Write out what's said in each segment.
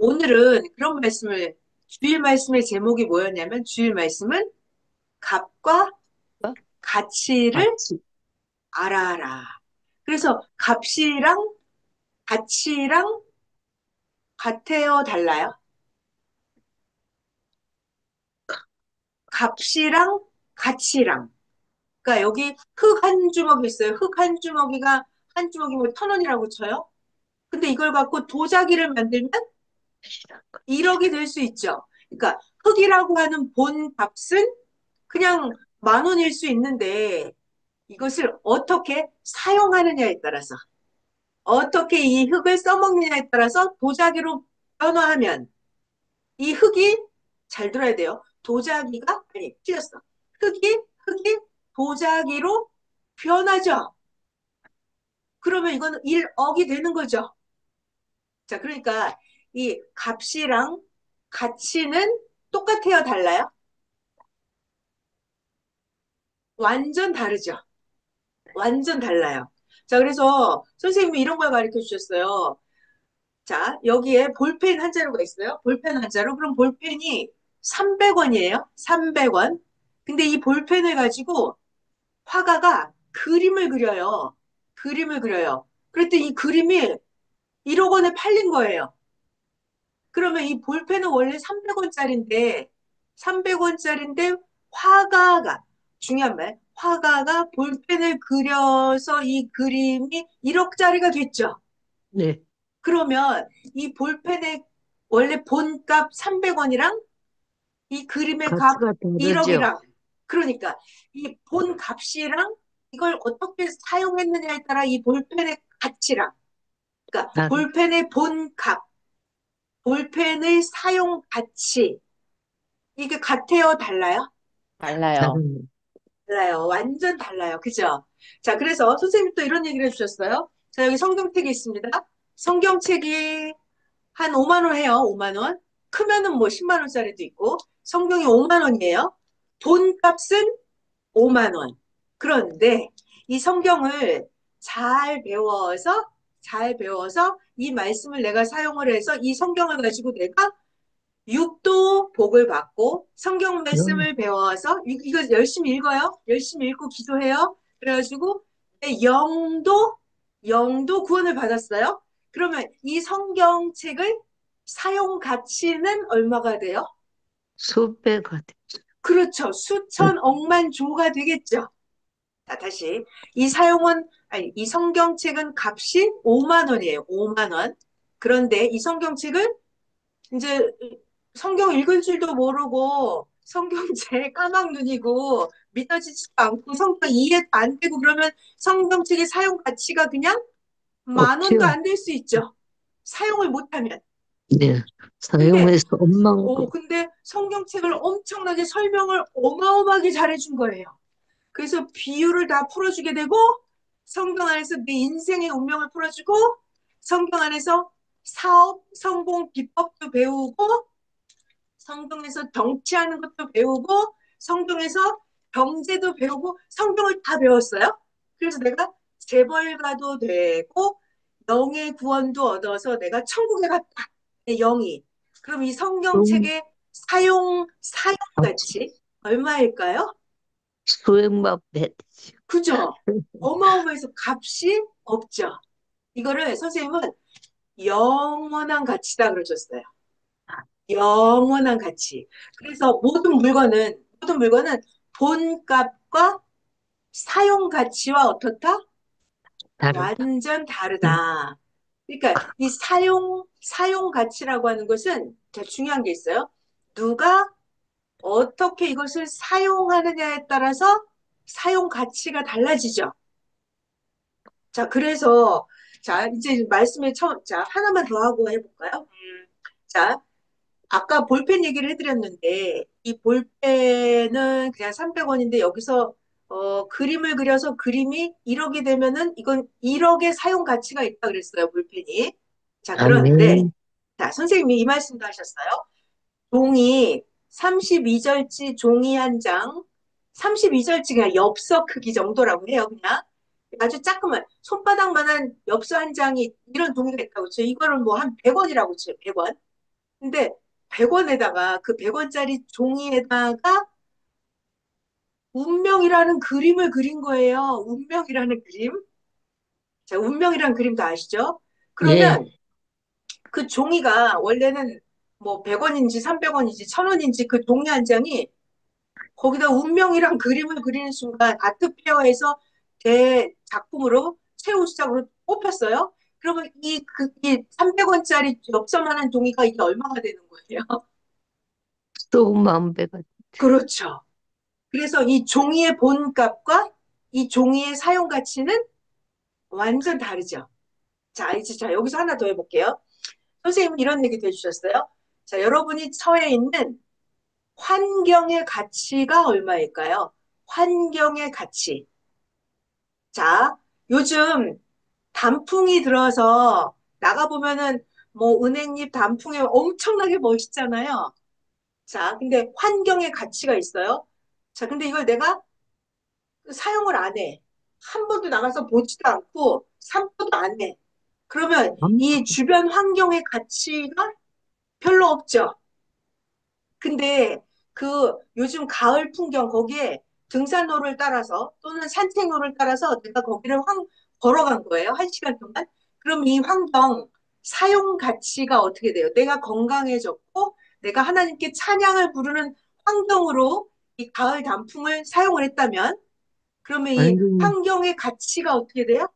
오늘은 그런 말씀을, 주일 말씀의 제목이 뭐였냐면, 주일 말씀은 값과 어? 가치를 같이. 알아라. 그래서 가치랑 같아요, 달라요? 값이랑 가치랑. 그러니까 여기 흙 한 주먹이 있어요. 흙 한 주먹이가 한 주먹이면 1,000원이라고 쳐요. 근데 이걸 갖고 도자기를 만들면 1억이 될 수 있죠. 그러니까 흙이라고 하는 본 값은 그냥 10,000원일 수 있는데 이것을 어떻게 사용하느냐에 따라서 어떻게 이 흙을 써먹느냐에 따라서 도자기로 변화하면 이 흙이 잘 들어야 돼요. 도자기가 아니 틀렸어. 흙이 도자기로 변하죠. 그러면 이거는 1억이 되는 거죠. 자, 그러니까 이 값이랑 가치는 똑같아요, 달라요? 완전 다르죠. 완전 달라요. 자, 그래서 선생님이 이런 걸 가르쳐 주셨어요. 자, 여기에 볼펜 한 자루가 있어요. 볼펜 한 자루. 그럼 볼펜이 300원이에요. 300원. 근데 이 볼펜을 가지고 화가가 그림을 그려요. 그림을 그려요. 그랬더니 이 그림이 1억 원에 팔린 거예요. 그러면 이 볼펜은 원래 300원짜리인데, 300원짜리인데, 화가가, 중요한 말, 화가가 볼펜을 그려서 이 그림이 1억짜리가 됐죠. 네. 그러면 이 볼펜의 원래 본값 300원이랑 이 그림의 값 가치가 다르죠. 1억이랑, 그러니까 이 본 값이랑 이걸 어떻게 사용했느냐에 따라 이 볼펜의 가치랑, 그러니까 다르, 볼펜의 본 값, 볼펜의 사용 가치, 이게 같아요, 달라요? 달라요. 달라요. 완전 달라요. 그죠? 자, 그래서 선생님 또 이런 얘기를 해주셨어요. 자, 여기 성경책이 있습니다. 성경책이 한 5만 원 해요. 5만 원. 크면은 뭐 10만 원짜리도 있고. 성경이 5만 원이에요. 돈값은 5만 원. 그런데 이 성경을 잘 배워서 이 말씀을 내가 사용을 해서 이 성경을 가지고 내가 육도 복을 받고 성경 그럼 말씀을 배워서 이거 열심히 읽어요. 열심히 읽고 기도해요. 그래가지고 내 영도 구원을 받았어요. 그러면 이 성경책을 사용 가치는 얼마가 돼요? 수배가 돼. 그렇죠. 수천 억만 조가 되겠죠. 자, 다시 이 성경책은 값이 5만 원이에요. 5만 원. 그런데 이 성경책을 이제 성경 읽을 줄도 모르고 성경책 까막 눈이고 믿어지지도 않고 성경 이해도 안 되고 그러면 성경책의 사용 가치가 그냥 10,000원도 없죠. 안 될 수 있죠. 사용을 못하면. 네. 근데 사용해서 엄만큼. 근데 성경책을 엄청나게 설명을 어마어마하게 잘해준 거예요. 그래서 비유를 다 풀어주게 되고 성경 안에서 내 인생의 운명을 풀어주고 성경 안에서 사업 성공 비법도 배우고 성경에서 정치하는 것도 배우고 성경에서 경제도 배우고 성경을 다 배웠어요. 그래서 내가 재벌가도 되고 영의 구원도 얻어서 내가 천국에 갔다. 내 영이. 그럼 이 좀 성경책의 사용 가치. 가치 얼마일까요? 수행만 배지. 그죠? 어마어마해서 값이 없죠. 이거를 선생님은 영원한 가치다 그러셨어요. 영원한 가치. 그래서 모든 물건은 본값과 사용 가치와 어떻다? 다르다. 완전 응. 다르다. 그러니까 이 사용 가치라고 하는 것은 자, 중요한 게 있어요. 누가 어떻게 이것을 사용하느냐에 따라서 사용 가치가 달라지죠. 자, 그래서 자, 이제 말씀에 자, 하나만 더 하고 해볼까요? 자, 아까 볼펜 얘기를 해드렸는데 이 볼펜은 그냥 300원인데 여기서 그림을 그려서 그림이 1억이 되면은 이건 1억의 사용 가치가 있다 그랬어요, 볼펜이. 자, 그런데 아멘. 자, 선생님이 이 말씀도 하셨어요. 종이 32절지 종이 한 장, 32절지 그냥 엽서 크기 정도라고 해요, 그냥. 아주 조그만 손바닥만한 엽서 한 장이 이런 종이가 있다고 쳐요. 이거는 뭐 한 100원이라고 쳐요, 100원. 근데 100원에다가 그 100원짜리 종이에다가 운명이라는 그림을 그린 거예요. 운명이라는 그림. 자, 운명이라는 그림도 아시죠? 예. 그러면 그 종이가 원래는 뭐 100원인지 300원인지 1000원인지 그 종이 한 장이 거기다 운명이랑 그림을 그리는 순간 아트페어에서 제 작품으로 최우수작으로 뽑혔어요. 그러면 이 300원짜리 엽서만한 종이가 이게 얼마가 되는 거예요? 속마음 배가. 그렇죠. 그래서 이 종이의 본값과 이 종이의 사용 가치는 완전 다르죠. 자, 이제 자, 여기서 하나 더 해볼게요. 선생님은 이런 얘기도 해주셨어요. 자, 여러분이 처해 있는 환경의 가치가 얼마일까요? 환경의 가치. 자, 요즘 단풍이 들어서 나가보면은 뭐 은행잎 단풍이 엄청나게 멋있잖아요. 자, 근데 환경의 가치가 있어요. 자, 근데 이걸 내가 사용을 안 해. 한 번도 나가서 보지도 않고散歩도 안 해. 그러면 이 주변 환경의 가치가 별로 없죠. 근데 그 요즘 가을 풍경 거기에 등산로를 따라서 또는 산책로를 따라서 내가 거기를 걸어간 거예요. 1시간 동안. 그럼 이 환경 사용 가치가 어떻게 돼요? 내가 건강해졌고 내가 하나님께 찬양을 부르는 환경으로 이 가을 단풍을 사용을 했다면 그러면 이 완전, 환경의 가치가 어떻게 돼요?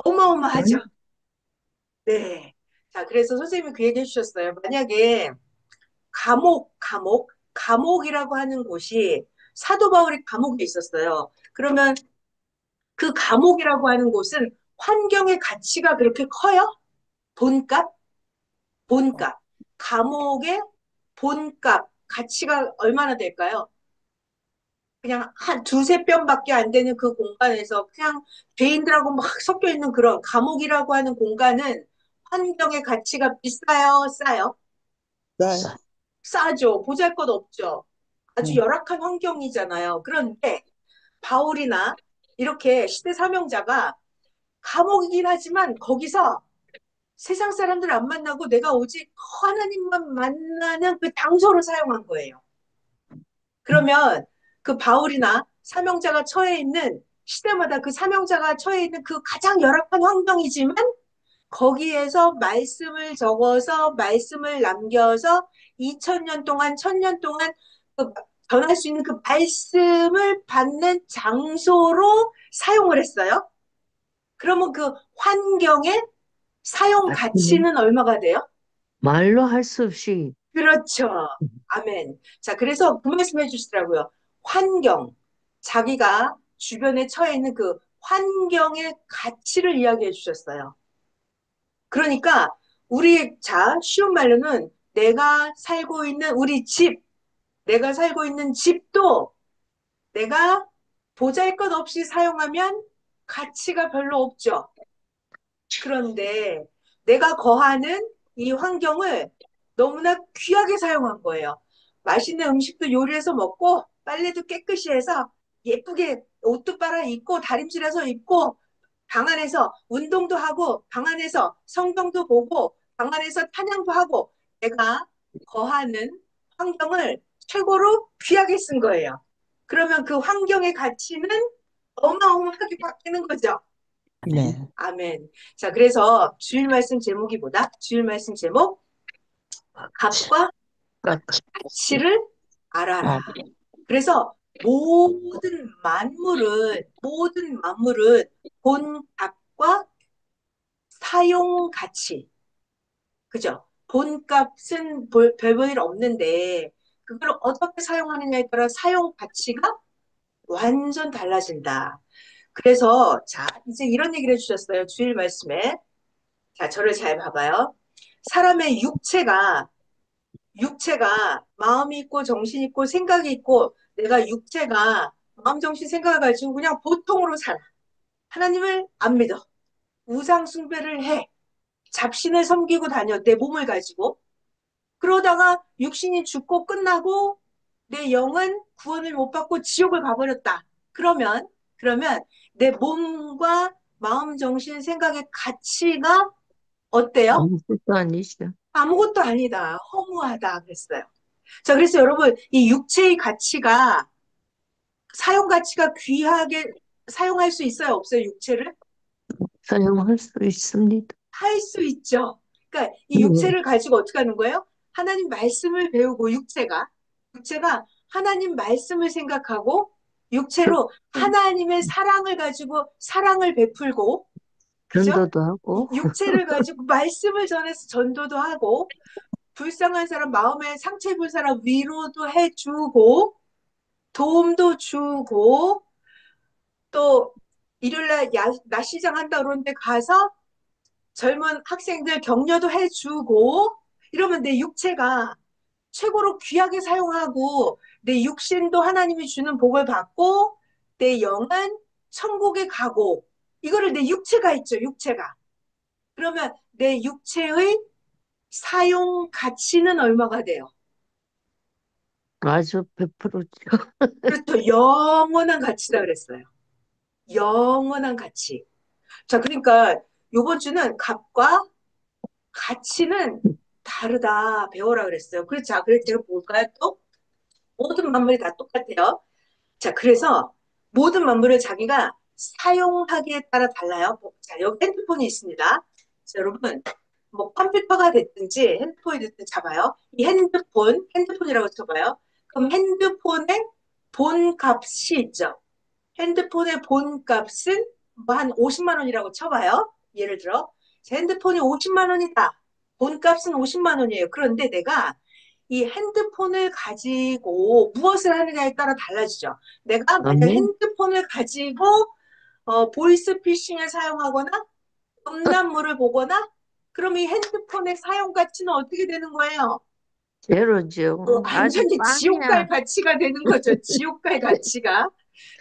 어마어마하죠. 완- 네. 자, 그래서 선생님이 그 얘기 해주셨어요. 만약에 감옥이라고 하는 곳이 사도 바울이 감옥에 있었어요. 그러면 그 감옥이라고 하는 곳은 환경의 가치가 그렇게 커요? 돈값? 본값. 감옥의 본값, 가치가 얼마나 될까요? 그냥 한 두세 뼘밖에 안 되는 그 공간에서 그냥 죄인들하고 막 섞여 있는 그런 감옥이라고 하는 공간은 환경의 가치가 비싸요, 싸요? 쌀, 싸죠. 보잘것없죠. 아주 응, 열악한 환경이잖아요. 그런데 바울이나 이렇게 시대 사명자가 감옥이긴 하지만 거기서 세상 사람들 안 만나고 내가 오직 하나님만 만나는 그 장소로 사용한 거예요. 그러면 그 바울이나 사명자가 처해 있는 시대마다 그 사명자가 처해 있는 그 가장 열악한 환경이지만 거기에서 말씀을 적어서 말씀을 남겨서 2000년 동안 1000년 동안 그 전할 수 있는 그 말씀을 받는 장소로 사용을 했어요. 그러면 그 환경의 사용 가치는 가치는 얼마가 돼요? 말로 할 수 없이. 그렇죠. 아멘. 자, 그래서 그 말씀 해주시더라고요. 환경. 자기가 주변에 처해 있는 그 환경의 가치를 이야기해 주셨어요. 그러니까 자, 쉬운 말로는 내가 살고 있는 우리 집, 내가 살고 있는 집도 내가 보잘것없이 사용하면 가치가 별로 없죠. 그런데 내가 거하는 이 환경을 너무나 귀하게 사용한 거예요. 맛있는 음식도 요리해서 먹고 빨래도 깨끗이 해서 예쁘게 옷도 빨아 입고 다림질해서 입고 방 안에서 운동도 하고 방 안에서 성경도 보고 방 안에서 찬양도 하고 내가 거하는 환경을 최고로 귀하게 쓴 거예요. 그러면 그 환경의 가치는 어마어마하게 바뀌는 거죠. 네. 아멘. 자, 그래서 주일 말씀 제목이 뭐다? 주일 말씀 제목, 값과 가치. 가치를 알아라. 아, 그래서 모든 만물은 본 값과 사용 가치, 그죠? 본값은 별볼 없는데 그걸 어떻게 사용하느냐에 따라 사용 가치가 완전 달라진다. 그래서 자, 이제 이런 얘기를 해주셨어요. 주일 말씀에. 자, 저를 잘 봐봐요. 사람의 육체가 마음이 있고 정신이 있고 생각이 있고 내가 육체가 마음, 정신, 생각을 가지고 그냥 보통으로 살아. 하나님을 안 믿어. 우상 숭배를 해. 잡신을 섬기고 다녀. 내 몸을 가지고. 그러다가 육신이 죽고 끝나고 내 영은 구원을 못 받고 지옥을 가버렸다. 그러면 내 몸과 마음, 정신, 생각의 가치가 어때요? 아무것도 아니시죠. 아무것도 아니다. 허무하다. 그랬어요. 자, 그래서 여러분, 이 육체의 가치가, 사용 가치가 귀하게 사용할 수 있어요? 없어요? 육체를? 사용할 수 있습니다. 할 수 있죠. 그러니까 이 예, 육체를 가지고 어떻게 하는 거예요? 하나님 말씀을 배우고 육체가 하나님 말씀을 생각하고 육체로 하나님의 사랑을 가지고 사랑을 베풀고 그죠? 전도도 하고, 육체를 가지고 말씀을 전해서 전도도 하고 불쌍한 사람 마음에 상처 입은 사람 위로도 해주고 도움도 주고 또 일요일날 낮 시장 한다 그러는데 가서 젊은 학생들 격려도 해주고 이러면 내 육체가 최고로 귀하게 사용하고 내 육신도 하나님이 주는 복을 받고 내 영은 천국에 가고 이거를 내 육체가 있죠, 육체가. 그러면 내 육체의 사용 가치는 얼마가 돼요? 아주 100%죠. 그렇죠. 영원한 가치다 그랬어요. 영원한 가치. 자, 그러니까 요번 주는 값과 가치는 다르다 배워라 그랬어요. 그래서 자, 그래서 제가 볼까요? 또 모든 만물이 다 똑같아요. 자, 그래서 모든 만물을 자기가 사용하기에 따라 달라요. 자, 여기 핸드폰이 있습니다. 자, 여러분, 뭐 컴퓨터가 됐든지 핸드폰이 됐든 잡아요. 이 핸드폰이라고 쳐봐요. 그럼 핸드폰의 본값이 있죠. 핸드폰의 본값은 뭐 한 50만 원이라고 쳐봐요. 예를 들어 핸드폰이 50만 원이다. 본값은 50만 원이에요. 그런데 내가 이 핸드폰을 가지고 무엇을 하느냐에 따라 달라지죠. 내가 만약 아멘. 핸드폰을 가지고 보이스피싱을 사용하거나 음란물을 보거나 그럼 이 핸드폰의 사용 가치는 어떻게 되는 거예요? 제로죠. 아주 완전히 지옥 갈 빵이야. 가치가 되는 거죠. 지옥 갈 가치가.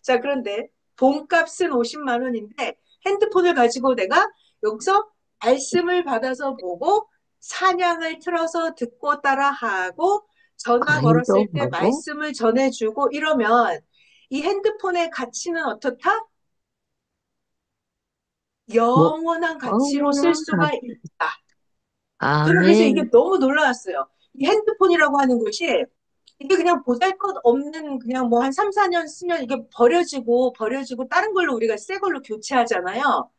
자, 그런데 돈값은 50만 원인데 핸드폰을 가지고 내가 여기서 말씀을 받아서 보고 찬양을 틀어서 듣고 따라하고 전화 강의도 걸었을 때 하고, 말씀을 전해주고 이러면 이 핸드폰의 가치는 어떻다? 뭐, 영원한 가치로 쓸 어머나, 수가 있다. 저는 그래서 이게 아멘. 너무 놀라웠어요. 이 핸드폰이라고 하는 것이 이게 그냥 보잘것없는 그냥 뭐 한 3, 4년 쓰면 이게 버려지고 다른 걸로 우리가 새 걸로 교체하잖아요.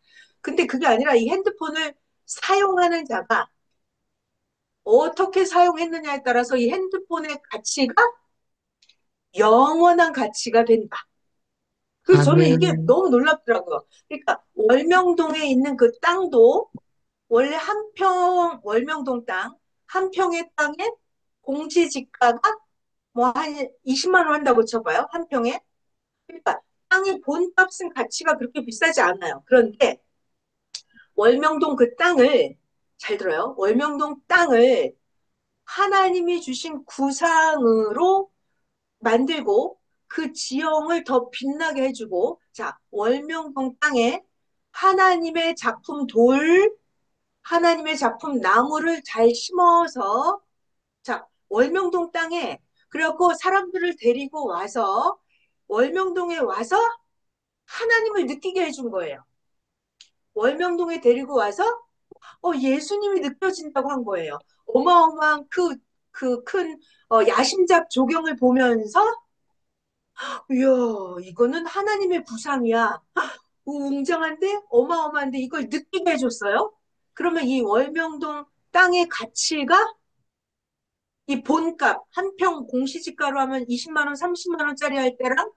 근데 그게 아니라 이 핸드폰을 사용하는 자가 어떻게 사용했느냐에 따라서 이 핸드폰의 가치가 영원한 가치가 된다. 그래서 저는 이게 아멘. 너무 놀랍더라고요. 그러니까 월명동에 있는 그 땅도 원래 월명동 땅, 한 평의 땅에 공시지가가 뭐 한 20만 원 한다고 쳐봐요. 한 평에. 그러니까 땅의 본값은 가치가 그렇게 비싸지 않아요. 그런데 월명동 그 땅을 잘 들어요. 월명동 땅을 하나님이 주신 구상으로 만들고 그 지형을 더 빛나게 해주고 자 월명동 땅에 하나님의 작품 하나님의 작품 나무를 잘 심어서 자 월명동 땅에 그래갖고 사람들을 데리고 와서 월명동에 와서 하나님을 느끼게 해준 거예요. 월명동에 데리고 와서 예수님이 느껴진다고 한 거예요. 어마어마한 그 큰 야심작 조경을 보면서 이야 이거는 하나님의 구상이야. 웅장한데 어마어마한데 이걸 느끼게 해줬어요. 그러면 이 월명동 땅의 가치가 이 본값 한 평 공시지가로 하면 20만 원, 30만 원짜리 할 때랑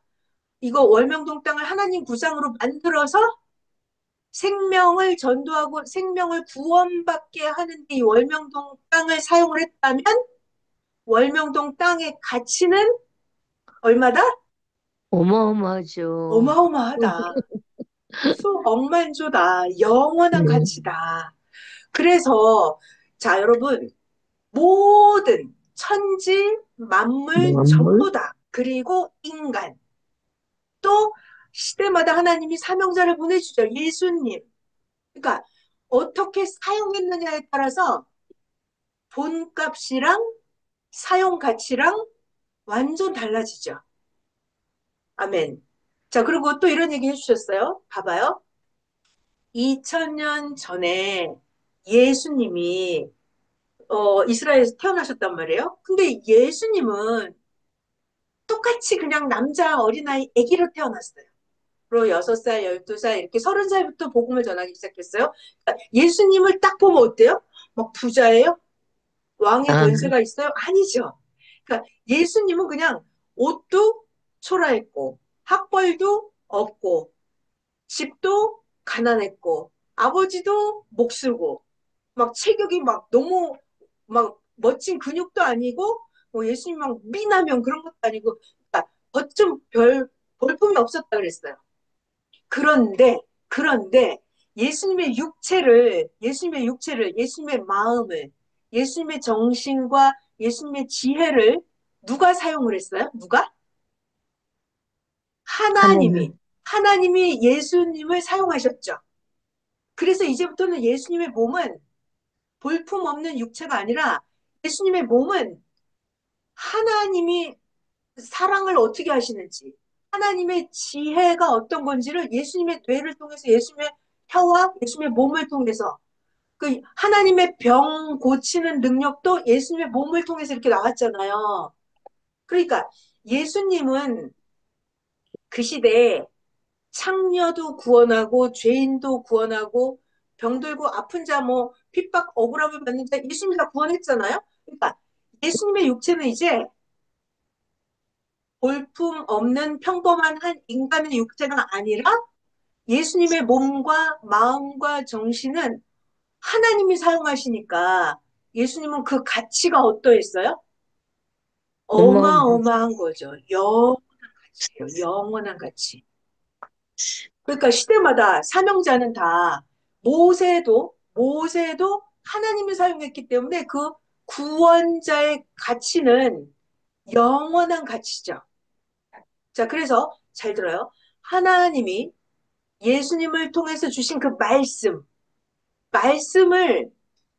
이거 월명동 땅을 하나님 구상으로 만들어서 생명을 전도하고 생명을 구원받게 하는 데 이 월명동 땅을 사용을 했다면 월명동 땅의 가치는 얼마다? 어마어마하죠. 어마어마하다. 수억만조다. 영원한 네. 가치다. 그래서 자 여러분 모든 천지 만물 만물, 전부 다 그리고 인간 또 시대마다 하나님이 사명자를 보내주죠. 예수님. 그러니까 어떻게 사용했느냐에 따라서 본값이랑 사용 가치랑 완전 달라지죠. 아멘. 자, 그리고 또 이런 얘기 해주셨어요. 봐봐요. 2000년 전에 예수님이 이스라엘에서 태어나셨단 말이에요. 근데 예수님은 똑같이 그냥 남자 어린아이 아기로 태어났어요. 그리고 6살, 12살, 이렇게 30살부터 복음을 전하기 시작했어요. 그러니까 예수님을 딱 보면 어때요? 막 부자예요? 왕의 아, 권세가 있어요? 아니죠. 그러니까 예수님은 그냥 옷도 초라했고, 학벌도 없고, 집도 가난했고, 아버지도 목수고, 막 체격이 막 너무 막 멋진 근육도 아니고, 뭐 예수님 막 미나면 그런 것도 아니고, 그러니까 어쩜 볼품이 없었다 그랬어요. 그런데 예수님의 마음을, 예수님의 정신과 예수님의 지혜를 누가 사용을 했어요? 누가? 하나님이. 하나님. 하나님이 예수님을 사용하셨죠. 그래서 이제부터는 예수님의 몸은 볼품 없는 육체가 아니라 예수님의 몸은 하나님이 사랑을 어떻게 하시는지, 하나님의 지혜가 어떤 건지를 예수님의 뇌를 통해서, 예수님의 혀와 예수님의 몸을 통해서, 그 하나님의 병 고치는 능력도 예수님의 몸을 통해서 이렇게 나왔잖아요. 그러니까 예수님은 그 시대에 창녀도 구원하고 죄인도 구원하고 병들고 아픈 자 뭐 핍박 억울함을 받는 자 예수님이 다 구원했잖아요. 그러니까 예수님의 육체는 이제 볼품 없는 평범한 한 인간의 육체가 아니라 예수님의 몸과 마음과 정신은 하나님이 사용하시니까 예수님은 그 가치가 어떠했어요? 어마어마. 어마어마한 거죠. 영원한 가치예요. 영원한 가치. 그러니까 시대마다 사명자는 다 모세도 하나님이 사용했기 때문에 그 구원자의 가치는 영원한 가치죠. 자, 그래서 잘 들어요. 하나님이 예수님을 통해서 주신 그 말씀을,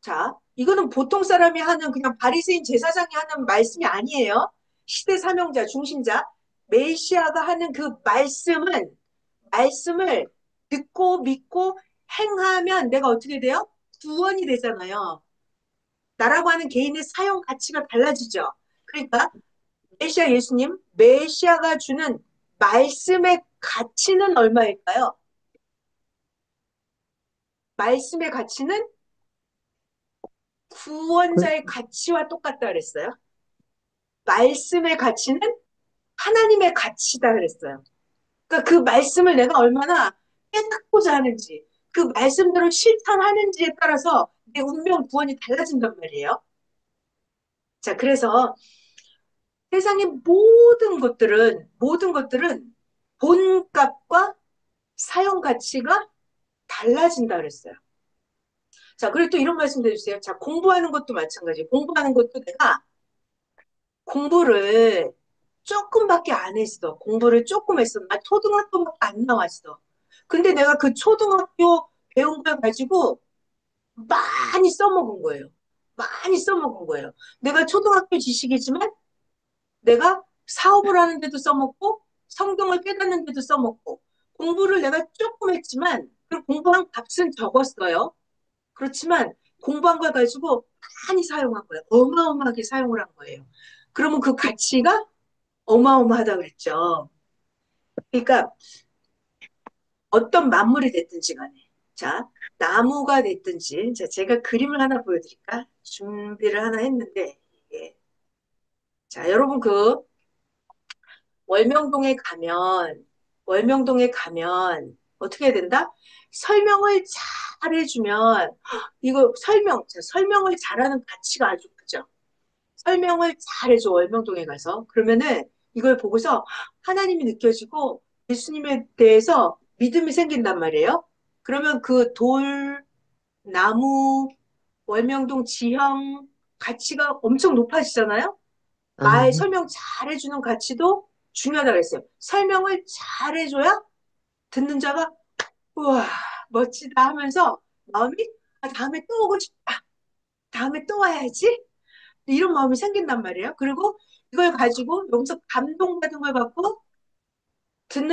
자, 이거는 보통 사람이 하는 그냥 바리새인 제사장이 하는 말씀이 아니에요. 시대 사명자, 중심자, 메시아가 하는 그 말씀을 듣고 믿고 행하면 내가 어떻게 돼요? 구원이 되잖아요. 나라고 하는 개인의 사용 가치가 달라지죠. 그러니까 메시아가 주는 말씀의 가치는 얼마일까요? 말씀의 가치는 그, 구원자의 가치와 똑같다 그랬어요. 말씀의 가치는 하나님의 가치다 그랬어요. 그러니까 그 말씀을 내가 얼마나 깨닫고자 하는지, 그 말씀대로 실천하는지에 따라서 내 운명 구원이 달라진단 말이에요. 자, 그래서 세상의 모든 것들은 본값과 사용 가치가 달라진다 그랬어요. 자, 그리고 또 이런 말씀도 해주세요. 자, 공부하는 것도 마찬가지예요. 공부하는 것도 내가 공부를 조금밖에 안 했어. 공부를 조금 했어. 나 초등학교밖에 안 나왔어. 근데 내가 그 초등학교 배운 걸 가지고 많이 써먹은 거예요. 많이 써먹은 거예요. 내가 초등학교 지식이지만 내가 사업을 하는데도 써먹고 성경을 깨닫는데도 써먹고 공부를 내가 조금 했지만 그 공부한 값은 적었어요. 그렇지만 공부한 걸 가지고 많이 사용한 거예요. 어마어마하게 사용을 한 거예요. 그러면 그 가치가 어마어마하다 그랬죠. 그러니까 어떤 만물이 됐든지 간에 자 나무가 됐든지 자 제가 그림을 하나 보여드릴까? 준비를 하나 했는데 이게 자 여러분 그 월명동에 가면 월명동에 가면 어떻게 해야 된다? 설명을 잘 해주면 이거 설명을 잘하는 가치가 아주 크죠. 설명을 잘해줘 월명동에 가서 그러면은 이걸 보고서 하나님이 느껴지고 예수님에 대해서 믿음이 생긴단 말이에요. 그러면 그 돌, 나무, 월명동 지형 가치가 엄청 높아지잖아요. 아, 설명 잘해주는 가치도 중요하다고 그랬어요. 설명을 잘해줘야 듣는 자가 우와 멋지다 하면서 마음이 다음에 또 오고 싶다. 다음에 또 와야지. 이런 마음이 생긴단 말이에요. 그리고 이걸 가지고 여기서 감동받은 걸 갖고 듣는